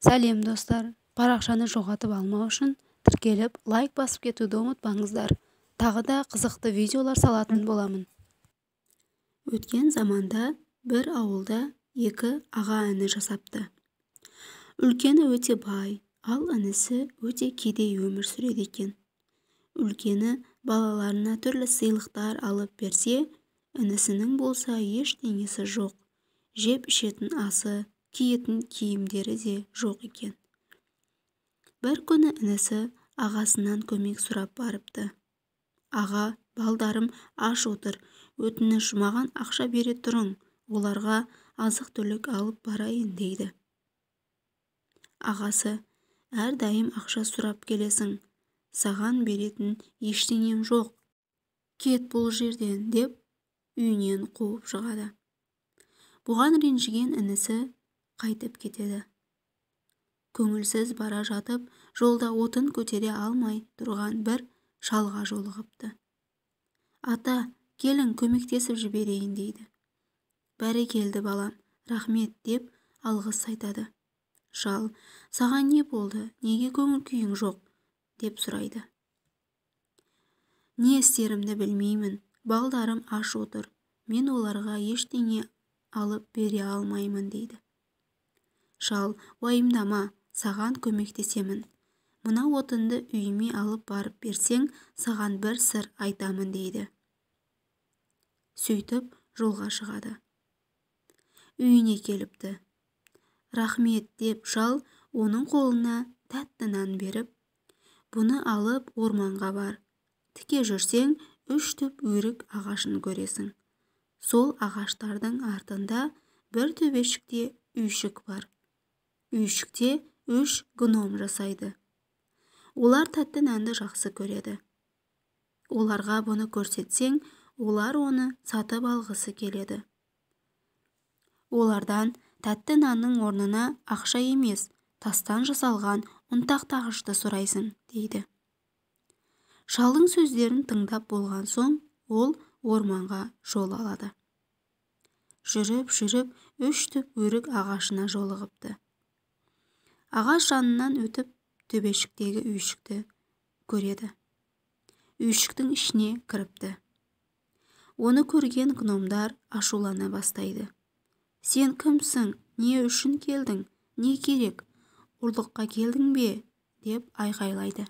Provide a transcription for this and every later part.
Сәлем достар, парақшаны жоғалтып алмау үшін тіркеліп, лайк басып кетуді ұмытпаңыздар. Тағы да қызықты видеолар салатын боламын. Өткен заманда бір ауылда екі аға іні жасапты. Үлкені өте бай, ал інісі өте кедей өмір сүреді екен. Үлкені балаларына түрлі сыйлықтар алып берсе, інісінің болса ештеңесі жоқ. Жеп ішетін асы, киетін киімдері де жоқ екен. Бір күні інісі ағасынан көмек сұрап барыпты. Аға, балдарым аш отыр, өтініш маған ақша бере тұрың, оларға азық-түлік алып барайын дейді. Ағасы, әрдайым ақша сұрап келесің, саған беретін ештеңем жоқ, кет бұл жерден деп үйінен қуып шығады. Бұған ренжіген інісі қайтып кетеді. Көңілсіз бара жатып, жолда отын көтере алмай тұрған бір шалға жолығыпты. Ата, келің көмектесіп жіберейін дейді. Бәрекелді балам, рахмет деп алғыс айтады. Шал, саған не болды, неге көңіл күйің жоқ деп сұрайды. Не істерімді білмеймін, балдарым аш отыр, мен оларға ештеңе алып бере алмаймын дейді. Шал, уайымдама, саған көмектесемін. Мына отынды үйіме алып барып берсең, саған бір сыр айтамын дейді. Сөйтіп жолға шығады. Үйіне келіпті. Рахмет деп шал оның қолына тәтті нан беріп, бұны алып орманға бар. Тіке жүрсең, 3 түп өрік ағашын көресің. Сол ағаштардың артында бір төбешікте үйшік бар. Үйшікте 3 гном жасайды. Олар тәтті нанды жақсы көреді. Оларға бұны көрсетсең, олар оны сатып алғысы келеді. Олардан тәтті нанның орнына ақша емес, тастан жасалған ұнтақтағышты сұрайсың, дейді. Шалдың сөздерін тыңдап болған соң, ол орманға жол алады. Жүріп, 3 түп өрік ағашына жолығыпты. Ағаш жанынан өтіп, төбешіктегі үйшікті көреді. Үйшіктің ішіне кіріпті. Оны көрген гномдар ашулана бастайды. Сен кімсің, не үшін келдің, не керек, ұрлыққа келдің бе, деп айқайлайды.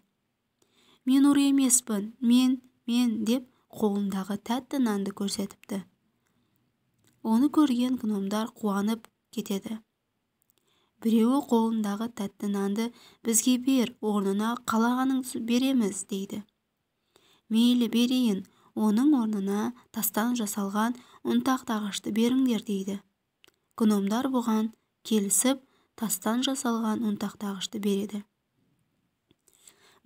Мен ұр емеспін, мен деп қолындағы тәтті нанды көрсетіпті. Оны көрген гномдар қуанып кетеді. Біреуі қолындағы тәтті нанды бізге бер, орнына қалағаныңды береміз, дейді. Мейлі берейін, оның орнына тастан жасалған ұнтақтағышты беріңдер, дейді. Гномдар бұған келісіп, тастан жасалған ұнтақтағышты береді.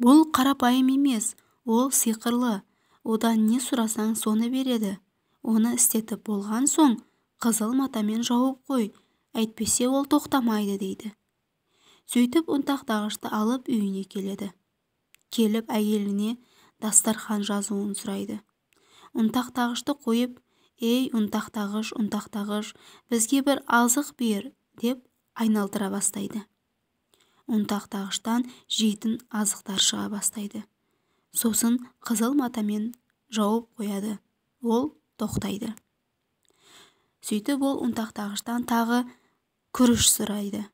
Бұл қарапайым емес, ол сиқырлы, одан не сұрасаң соны береді. Оны істетіп болған соң, қызыл матамен жауып қой, әйтпесе ол тоқтамайды, дейді. Сөйтіп ұнтақтағышты алып үйіне келеді. Келіп әйеліне дастархан жазуын сұрайды. Ұнтақтағышты қойып, ей ұнтақтағыш, бізге бір азық бер, деп айналдыра бастайды. Ұнтақтағыштан жейтін азықтар шыға бастайды. Сосын қызыл матамен жауып қояды. Ол тоқтайды. Сөйтіп ол ұнтақтағыштан тағы күріш сұрайды.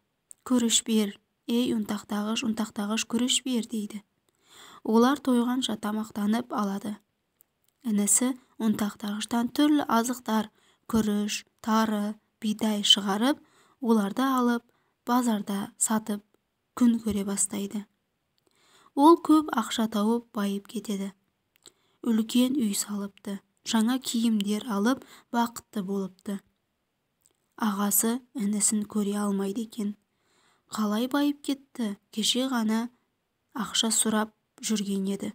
Күріш бер, ей ұнтақтағыш, күріш бер, дейді. Олар тойғанша тамақтанып алады. Інісі ұнтақтағыштан түрлі азықтар, күріш, тары, бидай шығарып, оларды алып, базарда сатып, күн көре бастайды. Ол көп ақша тауып байып кетеді. Үлкен үй салыпты, жаңа киімдер алып, бақытты болыпты. Ағасы інісін көре алмайды екен. Қалай байып кетті, кеше ғана ақша сұрап жүрген еді.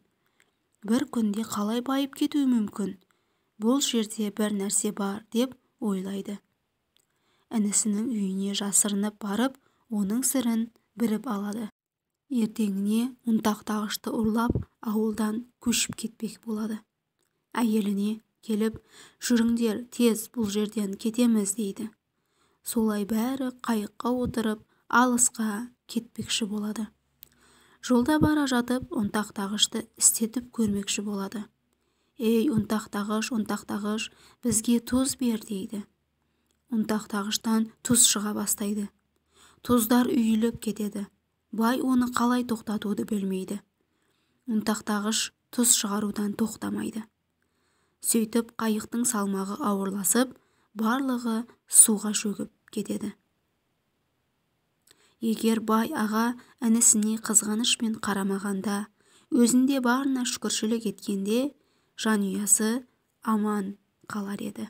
Бір күнде қалай байып кетуі мүмкін? Бұл жерде бір нәрсе бар, деп ойлайды. Інісінің үйіне жасырынып барып, оның сырын біліп алады. Ертеңіне ұнтақтағышты ұрлап, ауылдан көшіп кетпек болады. Әйеліне келіп, жүріңдер, тез бұл жерден кетеміз, дейді. Солай бәрі қайыққа отырып, алысқа кетпекші болады. Жолда бара жатып ұнтақтағышты істетіп көрмекші болады. «Ей, ұнтақтағыш, бізге тұз бер» дейді. Ұнтақтағыштан тұз шыға бастайды. Тұздар үйіліп кетеді. Бай оны қалай тоқтатуды білмейді. Ұнтақтағыш тұз шығарудан тоқтамайды. Сөйтіп қайықтың салмағы ауырласып, барлығы суға шөгіп кетеді. Егер бай аға інісіне қызғанышпен қарамағанда, өзінде барына шүкіршілік еткенде, жанұясы аман қалар еді.